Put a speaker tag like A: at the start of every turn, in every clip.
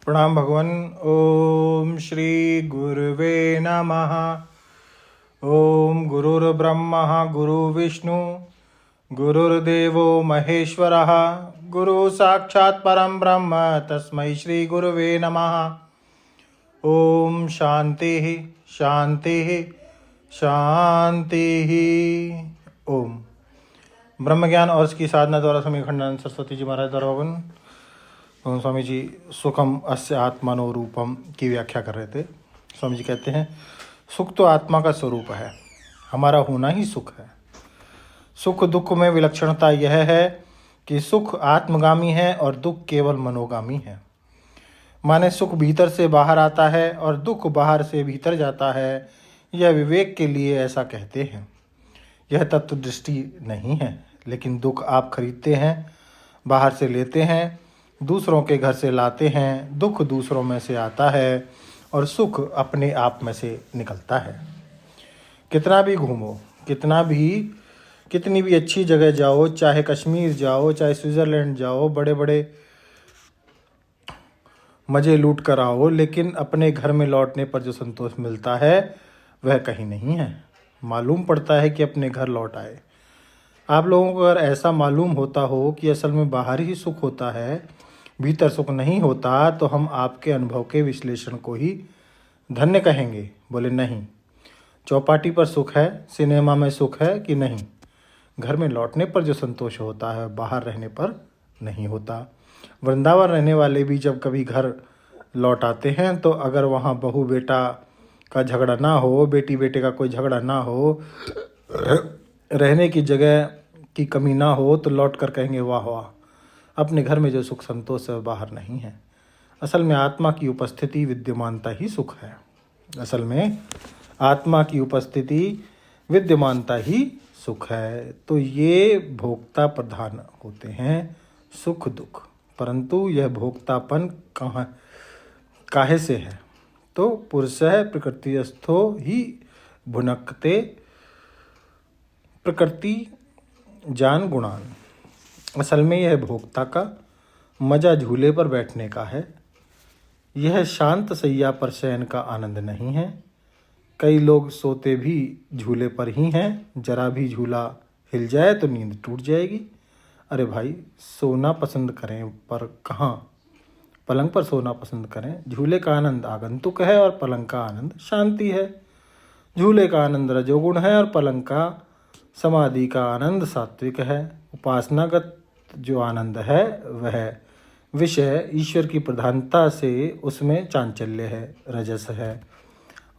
A: प्रणाम भगवान। ओम श्री गुरुवे नमः। ओम गुरुर्ब्रह्मा गुरुर्विष्णु गुरुर्देवो महेश्वरः गुरु साक्षात् परम ब्रह्म तस्मै श्री गुरुवे नमः। ओम शांति शांति शांति। ओम ब्रह्म ज्ञान और इसकी साधना द्वारा स्वामी खंडानंद सरस्वती जी महाराज द्वारा भगवान स्वामी जी सुखम अस्य आत्मनो रूपम की व्याख्या कर रहे थे। स्वामी जी कहते हैं सुख तो आत्मा का स्वरूप है, हमारा होना ही सुख है। सुख दुख में विलक्षणता यह है कि सुख आत्मगामी है और दुख केवल मनोगामी है। माने सुख भीतर से बाहर आता है और दुख बाहर से भीतर जाता है। यह विवेक के लिए ऐसा कहते हैं। यह तत्व दृष्टि नहीं है, लेकिन दुख आप खरीदते हैं, बाहर से लेते हैं, दूसरों के घर से लाते हैं। दुख दूसरों में से आता है और सुख अपने आप में से निकलता है। कितना भी घूमो, कितनी भी अच्छी जगह जाओ, चाहे कश्मीर जाओ, चाहे स्विट्ज़रलैंड जाओ, बड़े बड़े मज़े लूट कर आओ, लेकिन अपने घर में लौटने पर जो संतोष मिलता है वह कहीं नहीं है। मालूम पड़ता है कि अपने घर लौट आए। आप लोगों को अगर ऐसा मालूम होता हो कि असल में बाहर ही सुख होता है, भीतर सुख नहीं होता, तो हम आपके अनुभव के विश्लेषण को ही धन्य कहेंगे। बोले नहीं, चौपाटी पर सुख है, सिनेमा में सुख है कि नहीं, घर में लौटने पर जो संतोष होता है बाहर रहने पर नहीं होता। वृंदावन रहने वाले भी जब कभी घर लौट आते हैं तो अगर वहाँ बहू बेटा का झगड़ा ना हो, बेटी बेटे का कोई झगड़ा ना हो, रहने की जगह की कमी ना हो, तो लौट कर कहेंगे वाह वाह, अपने घर में जो सुख संतोष है बाहर नहीं है। असल में आत्मा की उपस्थिति विद्यमानता ही सुख है। असल में आत्मा की उपस्थिति विद्यमानता ही सुख है। तो ये भोक्ता प्रधान होते हैं सुख दुख, परंतु यह भोक्तापन काहे से है? तो पुरुषः प्रकृतिस्थो ही भुनक्ते प्रकृति जान गुणान। असल में यह भोक्ता का मजा झूले पर बैठने का है। यह शांत सैया पर शयन का आनंद नहीं है। कई लोग सोते भी झूले पर ही हैं, जरा भी झूला हिल जाए तो नींद टूट जाएगी। अरे भाई, सोना पसंद करें पर कहाँ? पलंग पर सोना पसंद करें। झूले का आनंद आगंतुक है और पलंग का आनंद शांति है। झूले का आनंद रजोगुण है और पलंग का समाधि का आनंद सात्विक है। उपासनागत जो आनंद है वह विषय ईश्वर की प्रधानता से उसमें चांचल्य है, रजस है।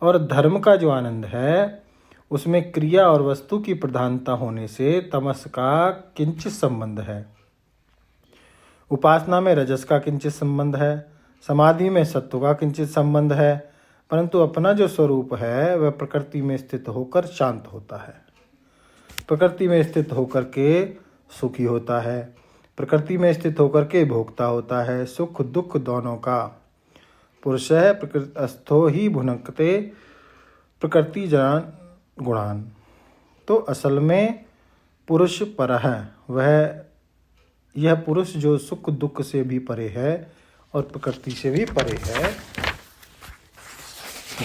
A: और धर्म का जो आनंद है उसमें क्रिया और वस्तु की प्रधानता होने से तमस का किंचित संबंध है। उपासना में रजस का किंचित संबंध है, समाधि में सत्व का किंचित संबंध है, परंतु अपना जो स्वरूप है वह प्रकृति में स्थित होकर शांत होता है, प्रकृति में स्थित होकर के सुखी होता है, प्रकृति में स्थित होकर के भोक्ता होता है। सुख दुख दोनों का पुरुषः प्रकृतिस्थो ही भुनक्ते प्रकृति जान गुणान। तो असल में पुरुष पर है वह, यह पुरुष जो सुख दुख से भी परे है और प्रकृति से भी परे है।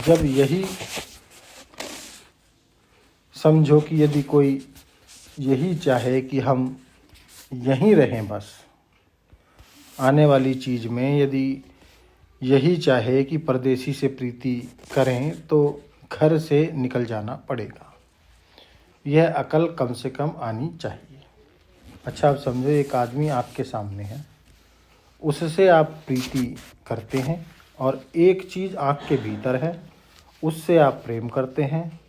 A: जब यही समझो कि यदि कोई यही चाहे कि हम यहीं रहें, बस आने वाली चीज़ में यदि यही चाहे कि परदेसी से प्रीति करें तो घर से निकल जाना पड़ेगा। यह अकल कम से कम आनी चाहिए। अच्छा, आप समझो, एक आदमी आपके सामने है, उससे आप प्रीति करते हैं, और एक चीज़ आँख के भीतर है, उससे आप प्रेम करते हैं।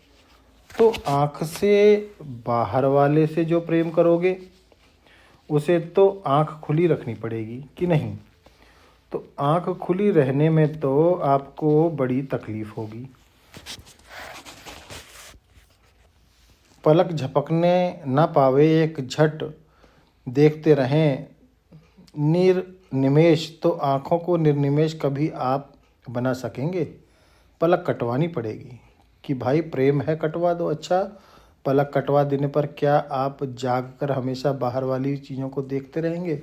A: तो आँख से बाहर वाले से जो प्रेम करोगे उसे तो आँख खुली रखनी पड़ेगी कि नहीं? तो आँख खुली रहने में तो आपको बड़ी तकलीफ होगी। पलक झपकने न पावे एक झट देखते रहें निर्निमेष, तो आँखों को निर्निमेष कभी आप बना सकेंगे? पलक कटवानी पड़ेगी कि भाई प्रेम है कटवा दो। अच्छा, पलक कटवा देने पर क्या आप जाग कर हमेशा बाहर वाली चीज़ों को देखते रहेंगे?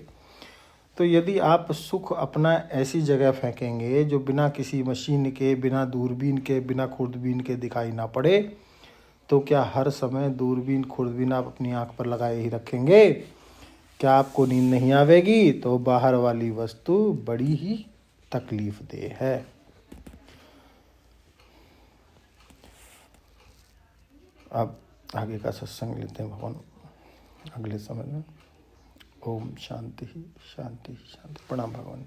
A: तो यदि आप सुख अपना ऐसी जगह फेंकेंगे जो बिना किसी मशीन के, बिना दूरबीन के, बिना खुर्दबीन के दिखाई ना पड़े, तो क्या हर समय दूरबीन खुर्दबीन आप अपनी आंख पर लगाए ही रखेंगे? क्या आपको नींद नहीं आवेगी? तो बाहर वाली वस्तु बड़ी ही तकलीफ देह है। अब आगे का सत्संग लेते हैं भगवान अगले समय में। ओम शांति शांति शांति। प्रणाम भगवान।